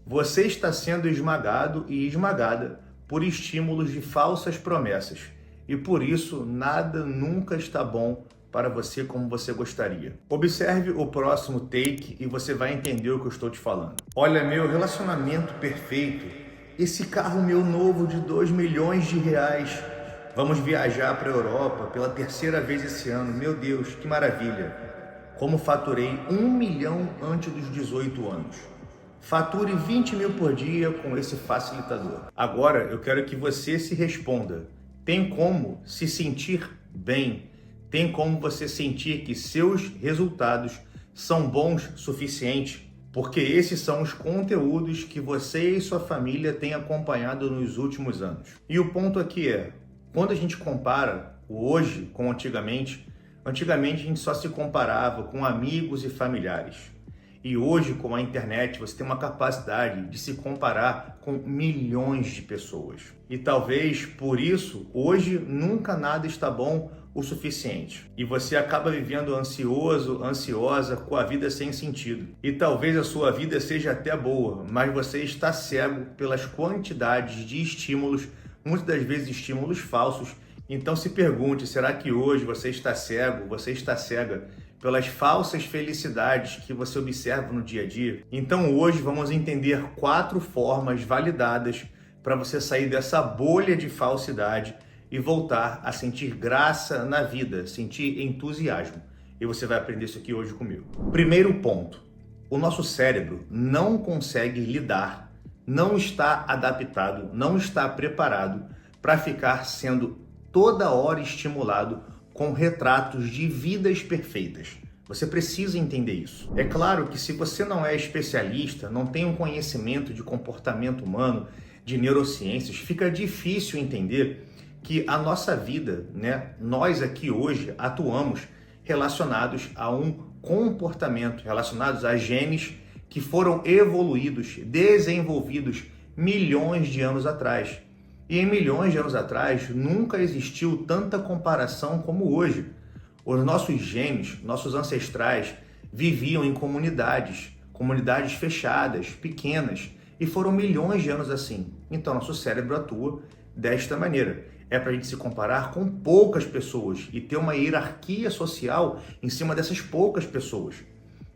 Você está sendo esmagado e esmagada por estímulos de falsas promessas. E por isso, nada nunca está bom para você como você gostaria. Observe o próximo take e você vai entender o que eu estou te falando. Olha, meu relacionamento perfeito. Esse carro meu novo de 2 milhões de reais. Vamos viajar para a Europa pela terceira vez esse ano. Meu Deus, que maravilha. Como faturei 1 milhão antes dos 18 anos. Fature 20 mil por dia com esse facilitador. Agora eu quero que você se responda. Tem como se sentir bem? Tem como você sentir que seus resultados são bons o suficiente? Porque esses são os conteúdos que você e sua família têm acompanhado nos últimos anos. E o ponto aqui é, quando a gente compara o hoje com antigamente a gente só se comparava com amigos e familiares. E hoje, com a internet, você tem uma capacidade de se comparar com milhões de pessoas. E talvez por isso, hoje, nunca nada está bom o suficiente. E você acaba vivendo ansioso, ansiosa, com a vida sem sentido. E talvez a sua vida seja até boa, mas você está cego pelas quantidades de estímulos, muitas das vezes estímulos falsos. Então se pergunte, será que hoje você está cego, você está cega pelas falsas felicidades que você observa no dia a dia? Então hoje vamos entender 4 formas validadas para você sair dessa bolha de falsidade e voltar a sentir graça na vida, sentir entusiasmo. E você vai aprender isso aqui hoje comigo. Primeiro ponto, o nosso cérebro não consegue lidar, não está adaptado, não está preparado para ficar sendo toda hora estimulado com retratos de vidas perfeitas. Você precisa entender isso. É claro que se você não é especialista, não tem um conhecimento de comportamento humano, de neurociências, fica difícil entender que a nossa vida, nós aqui hoje atuamos relacionados a um comportamento, relacionados a genes que foram evoluídos, desenvolvidos milhões de anos atrás. E em milhões de anos atrás, nunca existiu tanta comparação como hoje. Os nossos genes, nossos ancestrais, viviam em comunidades fechadas, pequenas, e foram milhões de anos assim. Então, nosso cérebro atua desta maneira. É para a gente se comparar com poucas pessoas e ter uma hierarquia social em cima dessas poucas pessoas.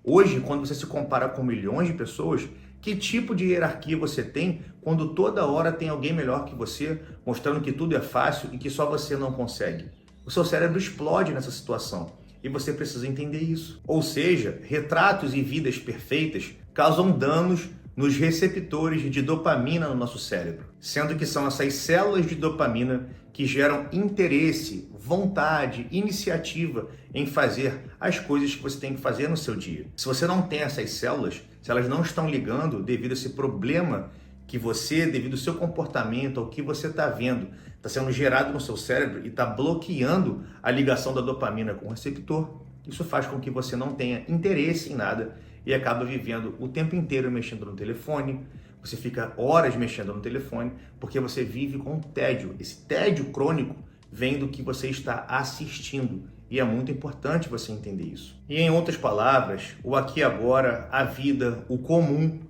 Hoje, quando você se compara com milhões de pessoas, que tipo de hierarquia você tem quando toda hora tem alguém melhor que você, mostrando que tudo é fácil e que só você não consegue? O seu cérebro explode nessa situação e você precisa entender isso. Ou seja, retratos e vidas perfeitas causam danos nos receptores de dopamina no nosso cérebro, sendo que são essas células de dopamina que geram interesse, vontade, iniciativa em fazer as coisas que você tem que fazer no seu dia. Se você não tem essas células, se elas não estão ligando devido a esse problema que você, devido ao seu comportamento, ao que você está vendo, está sendo gerado no seu cérebro e está bloqueando a ligação da dopamina com o receptor, isso faz com que você não tenha interesse em nada e acaba vivendo o tempo inteiro mexendo no telefone. Você fica horas mexendo no telefone porque você vive com tédio. Esse tédio crônico vem do que você está assistindo. E é muito importante você entender isso. E em outras palavras, o aqui e agora, a vida, o comum,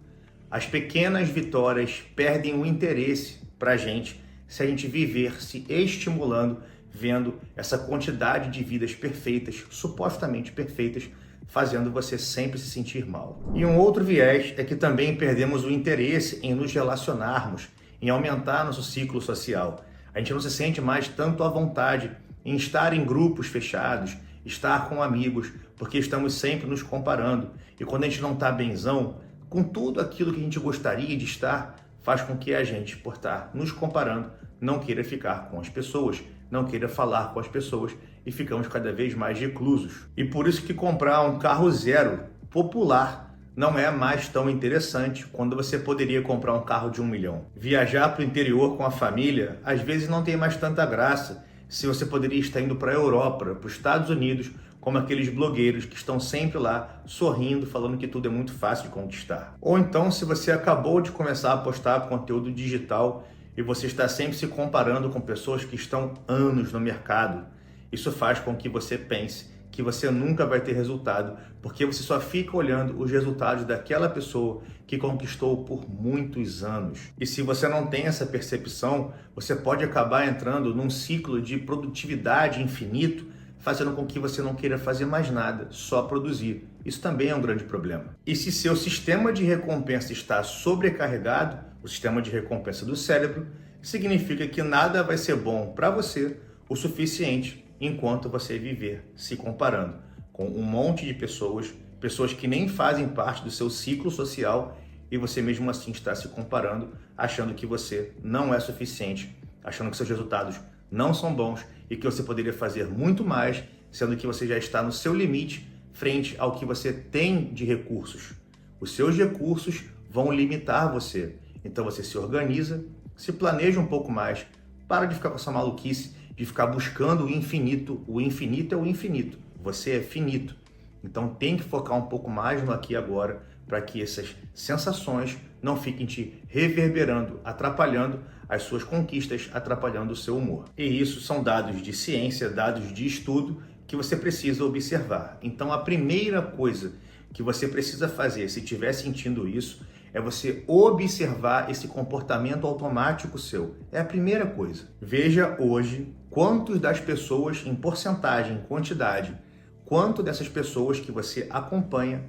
as pequenas vitórias perdem o interesse para a gente se a gente viver se estimulando, vendo essa quantidade de vidas perfeitas, supostamente perfeitas, fazendo você sempre se sentir mal. E um outro viés é que também perdemos o interesse em nos relacionarmos, em aumentar nosso ciclo social. A gente não se sente mais tanto à vontade em estar em grupos fechados, estar com amigos, porque estamos sempre nos comparando. E quando a gente não está benzão, com tudo aquilo que a gente gostaria de estar, faz com que a gente, por estar nos comparando, não queira ficar com as pessoas, não queira falar com as pessoas e ficamos cada vez mais reclusos. E por isso que comprar um carro zero, popular, não é mais tão interessante quando você poderia comprar um carro de 1 milhão. Viajar para o interior com a família, às vezes não tem mais tanta graça, se você poderia estar indo para a Europa, para os Estados Unidos, como aqueles blogueiros que estão sempre lá sorrindo, falando que tudo é muito fácil de conquistar. Ou então, se você acabou de começar a postar conteúdo digital e você está sempre se comparando com pessoas que estão anos no mercado, isso faz com que você pense que você nunca vai ter resultado, porque você só fica olhando os resultados daquela pessoa que conquistou por muitos anos. E se você não tem essa percepção, você pode acabar entrando num ciclo de produtividade infinito, fazendo com que você não queira fazer mais nada, só produzir. Isso também é um grande problema. E se seu sistema de recompensa está sobrecarregado, o sistema de recompensa do cérebro, significa que nada vai ser bom para você o suficiente enquanto você viver se comparando com um monte de pessoas que nem fazem parte do seu ciclo social, e você mesmo assim está se comparando, achando que você não é suficiente, achando que seus resultados não são bons e que você poderia fazer muito mais, sendo que você já está no seu limite frente ao que você tem de recursos. Os seus recursos vão limitar você. Então você se organiza, se planeja um pouco mais, para de ficar com essa maluquice de ficar buscando o infinito. O infinito é o infinito, você é finito. Então tem que focar um pouco mais no aqui e agora, para que essas sensações não fiquem te reverberando, atrapalhando as suas conquistas, atrapalhando o seu humor. E isso são dados de ciência, dados de estudo que você precisa observar. Então a primeira coisa que você precisa fazer, se estiver sentindo isso, é você observar esse comportamento automático seu. É a primeira coisa. Veja hoje quantos das pessoas, em porcentagem, em quantidade, quanto dessas pessoas que você acompanha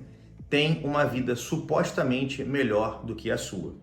tem uma vida supostamente melhor do que a sua.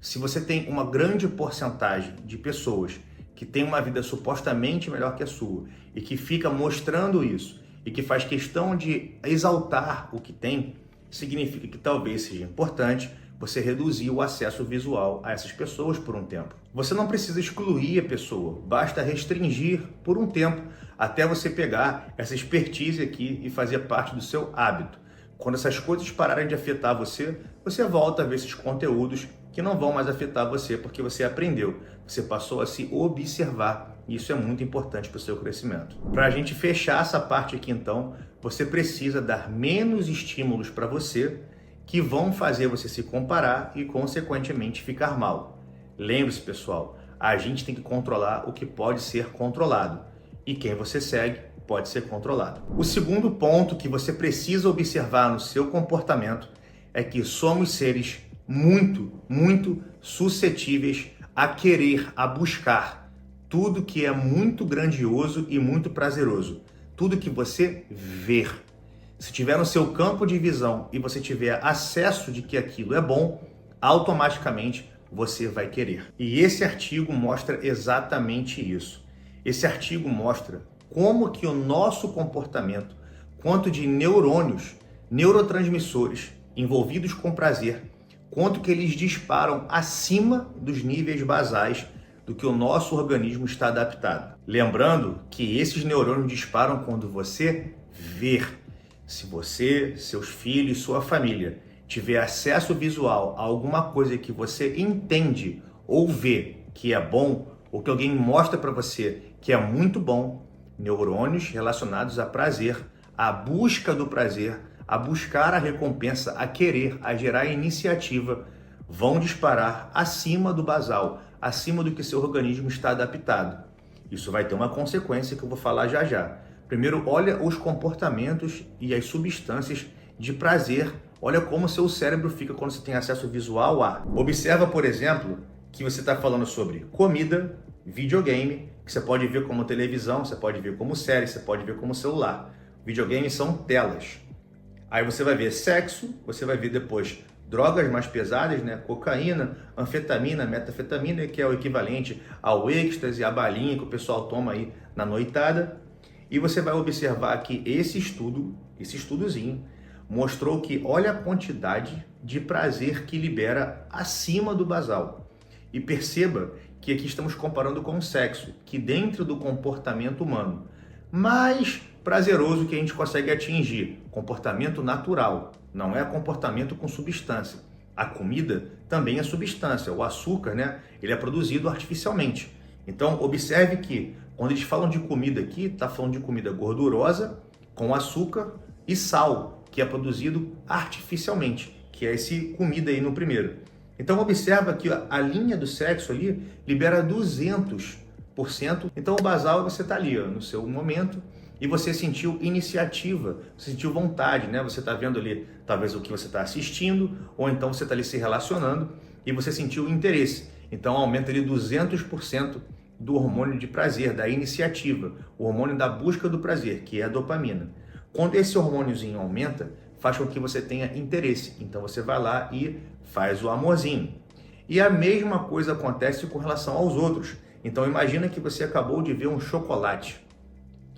Se você tem uma grande porcentagem de pessoas que tem uma vida supostamente melhor que a sua e que fica mostrando isso e que faz questão de exaltar o que tem, significa que talvez seja importante você reduzir o acesso visual a essas pessoas por um tempo. Você não precisa excluir a pessoa, basta restringir por um tempo até você pegar essa expertise aqui e fazer parte do seu hábito. Quando essas coisas pararem de afetar você, você volta a ver esses conteúdos que não vão mais afetar você porque você aprendeu, você passou a se observar. E isso é muito importante para o seu crescimento. Para a gente fechar essa parte aqui então, você precisa dar menos estímulos para você que vão fazer você se comparar e, consequentemente, ficar mal. Lembre-se, pessoal, a gente tem que controlar o que pode ser controlado. E quem você segue pode ser controlado. O segundo ponto que você precisa observar no seu comportamento é que somos seres muito suscetíveis a querer, a buscar tudo que é muito grandioso e muito prazeroso. Tudo que você ver. Se tiver no seu campo de visão e você tiver acesso de que aquilo é bom, automaticamente você vai querer. E esse artigo mostra exatamente isso. Esse artigo mostra como que o nosso comportamento, quanto de neurônios, neurotransmissores envolvidos com prazer, quanto que eles disparam acima dos níveis basais do que o nosso organismo está adaptado. Lembrando que esses neurônios disparam quando você ver. Se você, seus filhos, sua família tiver acesso visual a alguma coisa que você entende ou vê que é bom, ou que alguém mostra para você que é muito bom, neurônios relacionados a prazer, a busca do prazer, a buscar a recompensa, a querer, a gerar iniciativa, vão disparar acima do basal, acima do que seu organismo está adaptado. Isso vai ter uma consequência que eu vou falar já já. Primeiro, olha os comportamentos e as substâncias de prazer. Olha como o seu cérebro fica quando você tem acesso visual a. Observa, por exemplo, que você está falando sobre comida, videogame, que você pode ver como televisão, você pode ver como série, você pode ver como celular. Videogames são telas. Aí você vai ver sexo, você vai ver depois drogas mais pesadas, né? Cocaína, anfetamina, metafetamina, que é o equivalente ao êxtase, a balinha que o pessoal toma aí na noitada. E você vai observar que esse estudozinho, mostrou que olha a quantidade de prazer que libera acima do basal. E perceba que aqui estamos comparando com o sexo, que dentro do comportamento humano, mais prazeroso que a gente consegue atingir, comportamento natural, não é comportamento com substância. A comida também é substância, o açúcar, né? Ele é produzido artificialmente. Então, observe que quando eles falam de comida aqui, está falando de comida gordurosa, com açúcar e sal, que é produzido artificialmente, que é esse comida aí no primeiro. Então, observa que a linha do sexo ali libera 200%. Então, o basal você está ali, ó, no seu momento, e você sentiu iniciativa, você sentiu vontade, né? Você está vendo ali talvez o que você está assistindo, ou então você está ali se relacionando e você sentiu interesse. Então aumenta ali 200% do hormônio de prazer, da iniciativa, o hormônio da busca do prazer, que é a dopamina. Quando esse hormôniozinho aumenta, faz com que você tenha interesse. Então você vai lá e faz o amorzinho. E a mesma coisa acontece com relação aos outros. Então imagina que você acabou de ver um chocolate,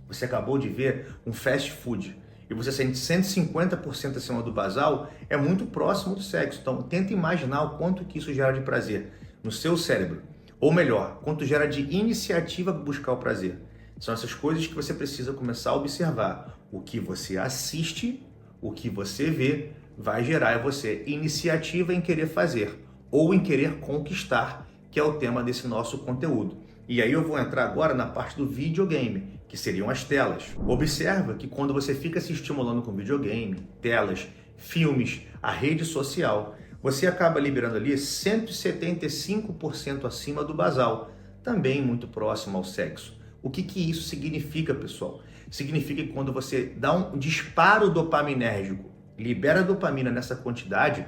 você acabou de ver um fast food e você sente 150% acima do basal, é muito próximo do sexo. Então tenta imaginar o quanto que isso gera de prazer no seu cérebro. Ou melhor, quanto gera de iniciativa para buscar o prazer. São essas coisas que você precisa começar a observar. O que você assiste, o que você vê, vai gerar em você iniciativa em querer fazer ou em querer conquistar, que é o tema desse nosso conteúdo. E aí eu vou entrar agora na parte do videogame, que seriam as telas. Observa que quando você fica se estimulando com videogame, telas, filmes, a rede social, você acaba liberando ali 175% acima do basal, também muito próximo ao sexo. O que isso significa, pessoal? Significa que quando você dá um disparo dopaminérgico, libera dopamina nessa quantidade,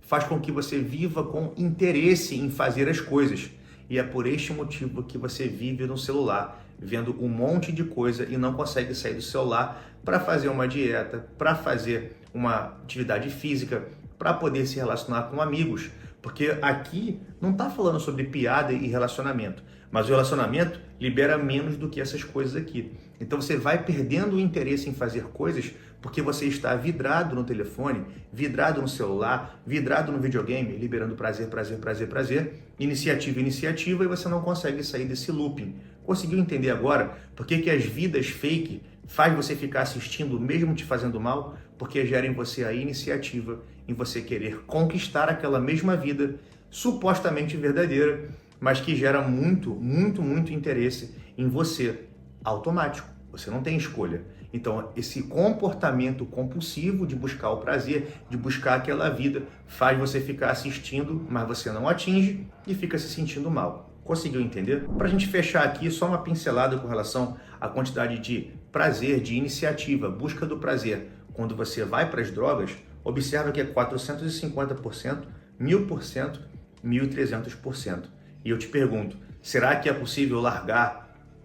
faz com que você viva com interesse em fazer as coisas. E é por este motivo que você vive no celular, vendo um monte de coisa e não consegue sair do celular para fazer uma dieta, para fazer uma atividade física, para poder se relacionar com amigos. Porque aqui não está falando sobre piada e relacionamento, mas o relacionamento libera menos do que essas coisas aqui. Então você vai perdendo o interesse em fazer coisas porque você está vidrado no telefone, vidrado no celular, vidrado no videogame, liberando prazer, prazer, prazer, prazer, iniciativa, iniciativa, e você não consegue sair desse looping. Conseguiu entender agora por que as vidas fake faz você ficar assistindo mesmo te fazendo mal? Porque gera em você a iniciativa, em você querer conquistar aquela mesma vida supostamente verdadeira, mas que gera muito interesse em você, automático. Você não tem escolha. Então, esse comportamento compulsivo de buscar o prazer, de buscar aquela vida, faz você ficar assistindo, mas você não atinge e fica se sentindo mal. Conseguiu entender? Para a gente fechar aqui, só uma pincelada com relação à quantidade de prazer, de iniciativa, busca do prazer. Quando você vai para as drogas, observa que é 450%, 1000%, 1300%. E eu te pergunto, será que é possível largar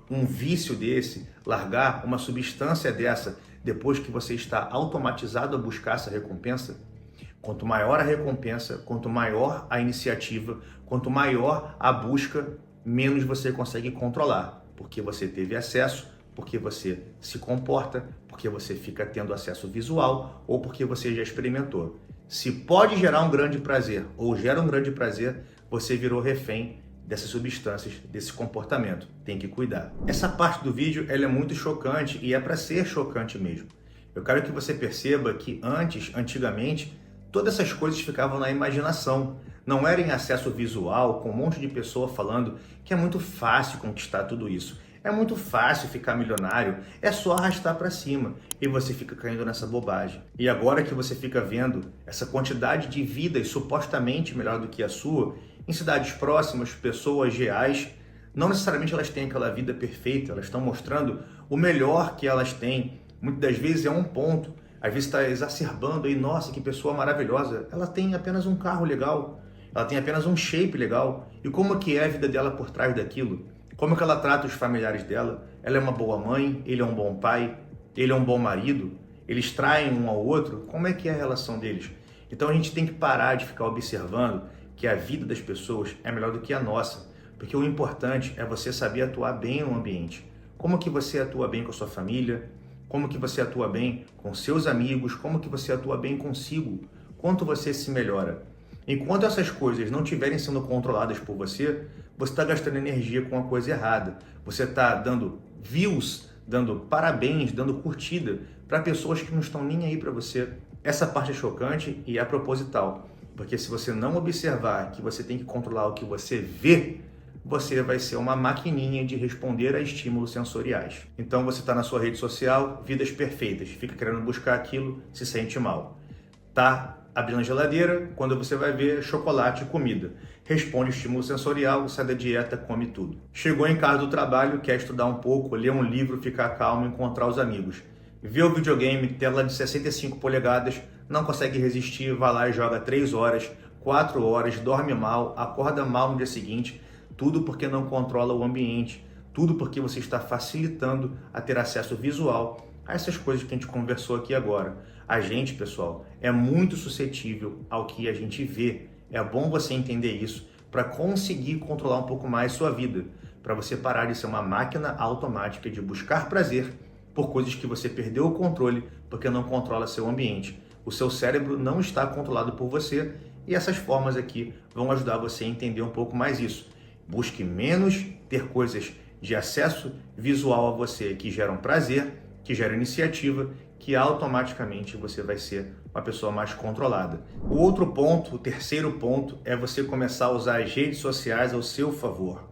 um vício desse, largar uma substância dessa, depois que você está automatizado a buscar essa recompensa? Quanto maior a recompensa, quanto maior a iniciativa, quanto maior a busca, menos você consegue controlar, porque você teve acesso, porque você se comporta, porque você fica tendo acesso visual ou porque você já experimentou. Se pode gerar um grande prazer ou gera um grande prazer, você virou refém dessas substâncias, desse comportamento. Tem que cuidar. Essa parte do vídeo ela é muito chocante e é para ser chocante mesmo. Eu quero que você perceba que antigamente, todas essas coisas ficavam na imaginação. Não era em acesso visual, com um monte de pessoa falando que é muito fácil conquistar tudo isso. É muito fácil ficar milionário, é só arrastar para cima. E você fica caindo nessa bobagem. E agora que você fica vendo essa quantidade de vidas supostamente melhor do que a sua, em cidades próximas, pessoas reais, não necessariamente elas têm aquela vida perfeita, elas estão mostrando o melhor que elas têm. Muitas das vezes é um ponto, às vezes está exacerbando aí, nossa, que pessoa maravilhosa. Ela tem apenas um carro legal, ela tem apenas um shape legal. E como que é a vida dela por trás daquilo? Como que ela trata os familiares dela? Ela é uma boa mãe, ele é um bom pai, ele é um bom marido, eles traem um ao outro, como é que é a relação deles? Então a gente tem que parar de ficar observando que a vida das pessoas é melhor do que a nossa, porque o importante é você saber atuar bem no ambiente. Como que você atua bem com a sua família, como que você atua bem com seus amigos, como que você atua bem consigo, quanto você se melhora. Enquanto essas coisas não estiverem sendo controladas por você, você está gastando energia com a coisa errada. Você está dando views, dando parabéns, dando curtida para pessoas que não estão nem aí para você. Essa parte é chocante e é proposital, porque se você não observar que você tem que controlar o que você vê, você vai ser uma maquininha de responder a estímulos sensoriais. Então você está na sua rede social, vidas perfeitas, fica querendo buscar aquilo, se sente mal. Tá abrindo a geladeira, quando você vai ver chocolate e comida. Responde estímulo sensorial, sai da dieta, come tudo. Chegou em casa do trabalho, quer estudar um pouco, ler um livro, ficar calmo, encontrar os amigos. Vê o videogame, tela de 65 polegadas, não consegue resistir, vai lá e joga 3 horas, 4 horas, dorme mal, acorda mal no dia seguinte, tudo porque não controla o ambiente, tudo porque você está facilitando a ter acesso visual a essas coisas que a gente conversou aqui agora. A gente, pessoal, é muito suscetível ao que a gente vê. É bom você entender isso para conseguir controlar um pouco mais sua vida, para você parar de ser uma máquina automática de buscar prazer por coisas que você perdeu o controle porque não controla seu ambiente. O seu cérebro não está controlado por você e essas formas aqui vão ajudar você a entender um pouco mais isso. Busque menos ter coisas de acesso visual a você que geram prazer, que geram iniciativa, que automaticamente você vai ser uma pessoa mais controlada. O outro ponto, o terceiro ponto, é você começar a usar as redes sociais ao seu favor.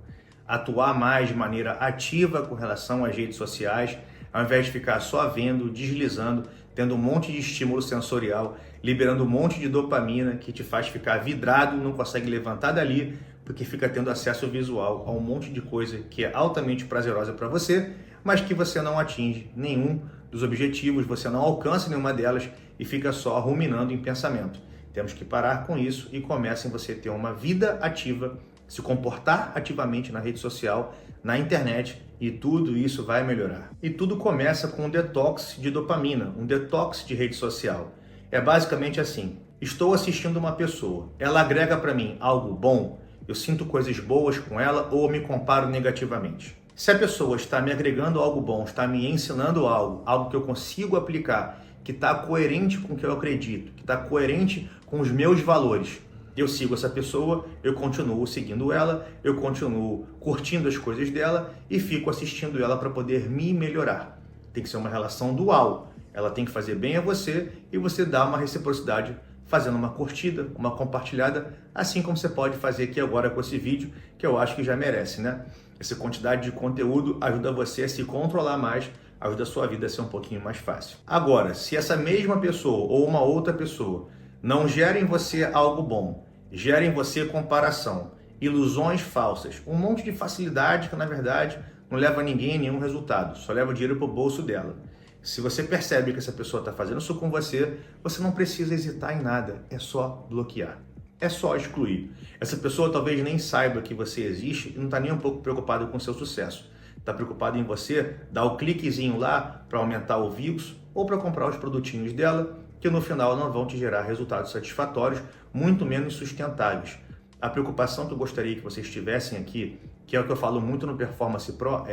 Atuar mais de maneira ativa com relação às redes sociais, ao invés de ficar só vendo, deslizando, tendo um monte de estímulo sensorial, liberando um monte de dopamina que te faz ficar vidrado, não consegue levantar dali, porque fica tendo acesso visual a um monte de coisa que é altamente prazerosa para você, mas que você não atinge nenhum dos objetivos, você não alcança nenhuma delas e fica só ruminando em pensamento. Temos que parar com isso e comecem você a ter uma vida ativa, se comportar ativamente na rede social, na internet, e tudo isso vai melhorar. E tudo começa com um detox de dopamina, um detox de rede social. É basicamente assim: estou assistindo uma pessoa, ela agrega para mim algo bom, eu sinto coisas boas com ela ou me comparo negativamente. Se a pessoa está me agregando algo bom, está me ensinando algo que eu consigo aplicar, que está coerente com o que eu acredito, que está coerente com os meus valores, eu sigo essa pessoa, eu continuo seguindo ela, eu continuo curtindo as coisas dela e fico assistindo ela para poder me melhorar. Tem que ser uma relação dual. Ela tem que fazer bem a você e você dá uma reciprocidade fazendo uma curtida, uma compartilhada, assim como você pode fazer aqui agora com esse vídeo, que eu acho que já merece, né? Essa quantidade de conteúdo ajuda você a se controlar mais, ajuda a sua vida a ser um pouquinho mais fácil. Agora, se essa mesma pessoa ou uma outra pessoa não gera em você algo bom, gera em você comparação, ilusões falsas, um monte de facilidade que na verdade não leva ninguém a nenhum resultado, só leva dinheiro para o bolso dela. Se você percebe que essa pessoa está fazendo isso com você, você não precisa hesitar em nada, é só bloquear. É só excluir. Essa pessoa talvez nem saiba que você existe e não está nem um pouco preocupada com o seu sucesso. Está preocupada em você dar o cliquezinho lá para aumentar o views ou para comprar os produtinhos dela, que no final não vão te gerar resultados satisfatórios, muito menos sustentáveis. A preocupação que eu gostaria que vocês tivessem aqui, que é o que eu falo muito no Performance Pro,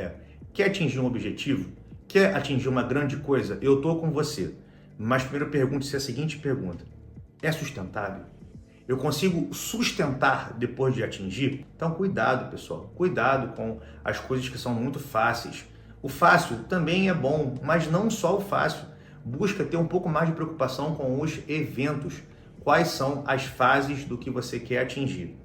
quer atingir um objetivo? Quer atingir uma grande coisa? Eu estou com você. Mas primeiro pergunte-se a seguinte pergunta: é sustentável? Eu consigo sustentar depois de atingir? Então cuidado, pessoal. Cuidado com as coisas que são muito fáceis. O fácil também é bom, mas não só o fácil. Busca ter um pouco mais de preocupação com os eventos. Quais são as fases do que você quer atingir?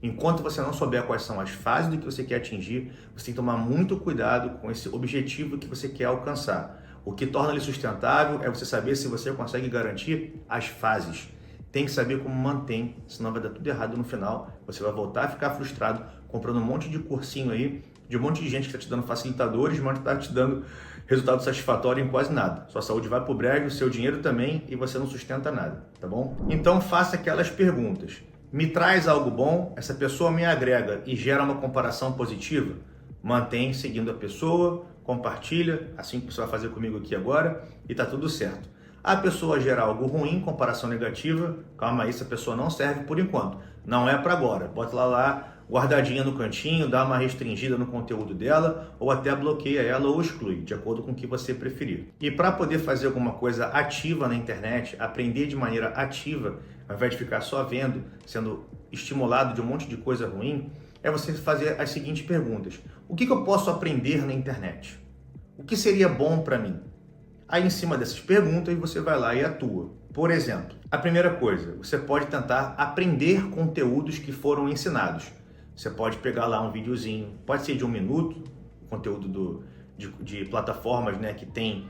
Enquanto você não souber quais são as fases do que você quer atingir, você tem que tomar muito cuidado com esse objetivo que você quer alcançar. O que torna ele sustentável é você saber se você consegue garantir as fases. Tem que saber como mantém, senão vai dar tudo errado no final. Você vai voltar a ficar frustrado comprando um monte de cursinho aí, de um monte de gente que está te dando facilitadores, mas não está te dando resultado satisfatório em quase nada. Sua saúde vai pro brejo, o seu dinheiro também, e você não sustenta nada, tá bom? Então faça aquelas perguntas. Me traz algo bom, essa pessoa me agrega e gera uma comparação positiva? Mantém seguindo a pessoa, compartilha, assim que você vai fazer comigo aqui agora, e tá tudo certo. A pessoa gera algo ruim, comparação negativa, calma aí, essa pessoa não serve por enquanto. Não é para agora. Bota lá guardadinha no cantinho, dá uma restringida no conteúdo dela, ou até bloqueia ela ou exclui, de acordo com o que você preferir. E para poder fazer alguma coisa ativa na internet, aprender de maneira ativa, ao invés de ficar só vendo, sendo estimulado de um monte de coisa ruim, é você fazer as seguintes perguntas. O que eu posso aprender na internet? O que seria bom para mim? Aí, em cima dessas perguntas, você vai lá e atua. Por exemplo, a primeira coisa, você pode tentar aprender conteúdos que foram ensinados. Você pode pegar lá um videozinho, pode ser de 1 minuto, conteúdo de plataformas, né, que tem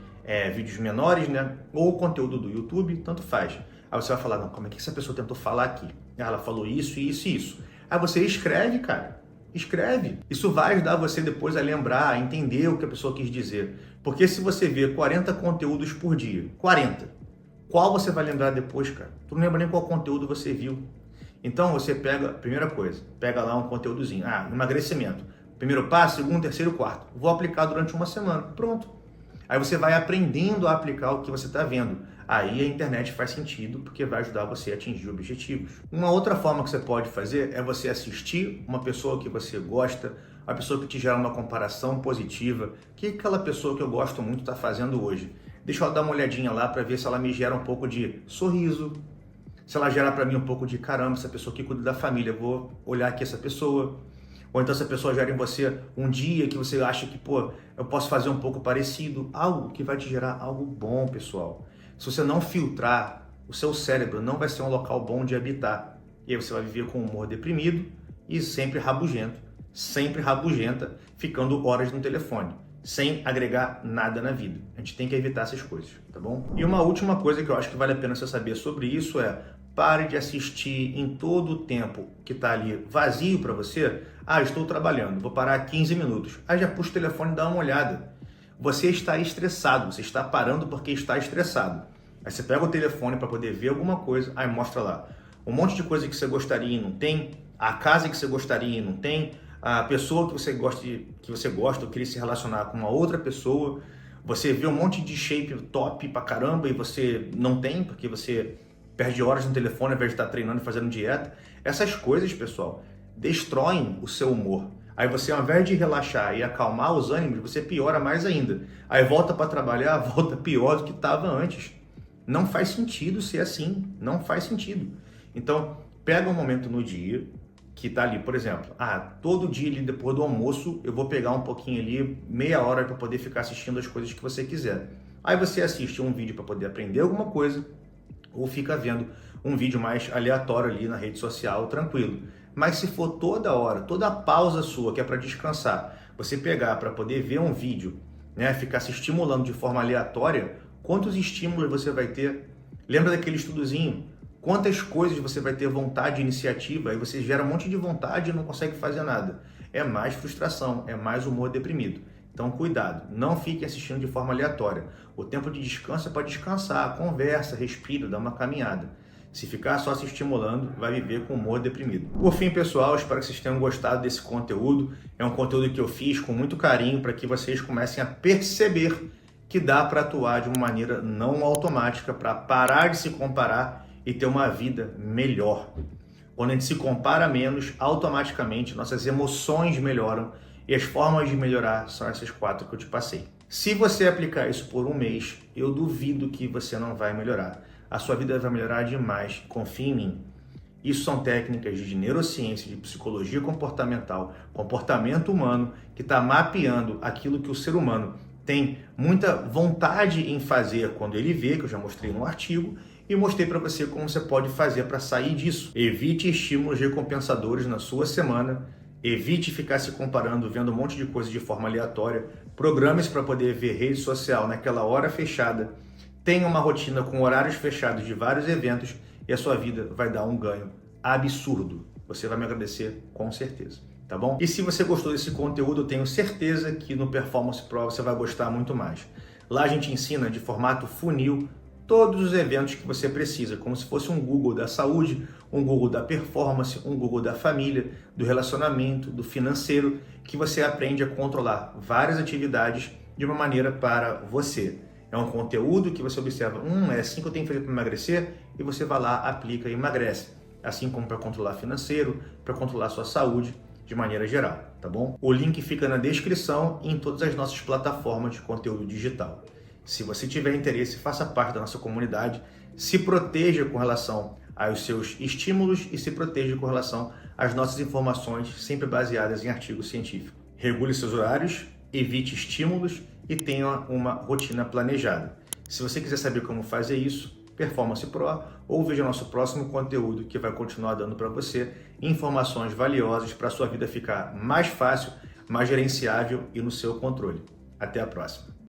vídeos menores, né, ou conteúdo do YouTube, tanto faz. Aí você vai falar, não, como é que essa pessoa tentou falar aqui? Ela falou isso, isso e isso. Aí você escreve, cara. Escreve. Isso vai ajudar você depois a lembrar, a entender o que a pessoa quis dizer. Porque se você vê 40 conteúdos por dia, 40, qual você vai lembrar depois, cara? Tu não lembra nem qual conteúdo você viu. Então você pega, primeira coisa, pega lá um conteúdozinho. Emagrecimento. Primeiro passo, segundo, terceiro, quarto. Vou aplicar durante uma semana. Pronto. Aí você vai aprendendo a aplicar o que você está vendo. Aí a internet faz sentido, porque vai ajudar você a atingir objetivos. Uma outra forma que você pode fazer é você assistir uma pessoa que você gosta, uma pessoa que te gera uma comparação positiva. O que aquela pessoa que eu gosto muito está fazendo hoje? Deixa eu dar uma olhadinha lá para ver se ela me gera um pouco de sorriso, se ela gera para mim um pouco de caramba, essa pessoa que cuida da família, vou olhar aqui essa pessoa. Ou então essa pessoa gera em você um dia que você acha que, eu posso fazer um pouco parecido. Algo que vai te gerar algo bom, pessoal. Se você não filtrar, o seu cérebro não vai ser um local bom de habitar. E aí você vai viver com humor deprimido e sempre rabugenta, ficando horas no telefone, sem agregar nada na vida. A gente tem que evitar essas coisas, tá bom? E uma última coisa que eu acho que vale a pena você saber sobre isso é: pare de assistir em todo o tempo que está ali vazio para você. Estou trabalhando, vou parar 15 minutos. Aí já puxa o telefone e dá uma olhada. Você está estressado, você está parando porque está estressado. Aí você pega o telefone para poder ver alguma coisa, aí mostra lá um monte de coisa que você gostaria e não tem, a casa que você gostaria e não tem, a pessoa que você gosta ou queria se relacionar com uma outra pessoa. Você vê um monte de shape top pra caramba e você não tem, porque você perde horas no telefone ao invés de estar treinando e fazendo dieta. Essas coisas, pessoal, destroem o seu humor. Aí você, ao invés de relaxar e acalmar os ânimos, você piora mais ainda. Aí volta para trabalhar, volta pior do que estava antes. Não faz sentido ser assim, não faz sentido. Então, pega um momento no dia que tá ali, por exemplo, todo dia ali depois do almoço eu vou pegar um pouquinho ali, meia hora para poder ficar assistindo as coisas que você quiser. Aí você assiste um vídeo para poder aprender alguma coisa, ou fica vendo um vídeo mais aleatório ali na rede social, tranquilo. Mas se for toda hora, toda pausa sua que é para descansar, você pegar para poder ver um vídeo, né, ficar se estimulando de forma aleatória, quantos estímulos você vai ter? Lembra daquele estudozinho? Quantas coisas você vai ter vontade, iniciativa, aí você gera um monte de vontade e não consegue fazer nada. É mais frustração, é mais humor deprimido. Então cuidado, não fique assistindo de forma aleatória. O tempo de descanso é para descansar, conversa, respira, dá uma caminhada. Se ficar só se estimulando, vai viver com humor deprimido. Por fim, pessoal, espero que vocês tenham gostado desse conteúdo. É um conteúdo que eu fiz com muito carinho para que vocês comecem a perceber que dá para atuar de uma maneira não automática, para parar de se comparar e ter uma vida melhor. Quando a gente se compara menos, automaticamente nossas emoções melhoram e as formas de melhorar são essas 4 que eu te passei. Se você aplicar isso por um mês, eu duvido que você não vai melhorar. A sua vida vai melhorar demais, confie em mim. Isso são técnicas de neurociência, de psicologia comportamental, comportamento humano, que está mapeando aquilo que o ser humano tem muita vontade em fazer quando ele vê, que eu já mostrei no artigo, e mostrei para você como você pode fazer para sair disso. Evite estímulos recompensadores na sua semana, evite ficar se comparando, vendo um monte de coisa de forma aleatória, programe-se para poder ver rede social naquela hora fechada, tenha uma rotina com horários fechados de vários eventos e a sua vida vai dar um ganho absurdo. Você vai me agradecer com certeza, tá bom? E se você gostou desse conteúdo, eu tenho certeza que no Performance Pro você vai gostar muito mais. Lá a gente ensina de formato funil todos os eventos que você precisa, como se fosse um Google da saúde, um Google da performance, um Google da família, do relacionamento, do financeiro, que você aprende a controlar várias atividades de uma maneira para você. É um conteúdo que você observa, é assim que eu tenho que fazer para emagrecer, e você vai lá, aplica e emagrece. Assim como para controlar financeiro, para controlar sua saúde de maneira geral, tá bom? O link fica na descrição e em todas as nossas plataformas de conteúdo digital. Se você tiver interesse, faça parte da nossa comunidade, se proteja com relação aos seus estímulos e se proteja com relação às nossas informações, sempre baseadas em artigos científicos. Regule seus horários, evite estímulos e tenha uma rotina planejada. Se você quiser saber como fazer isso, Performance Pro, ou veja nosso próximo conteúdo que vai continuar dando para você informações valiosas para a sua vida ficar mais fácil, mais gerenciável e no seu controle. Até a próxima!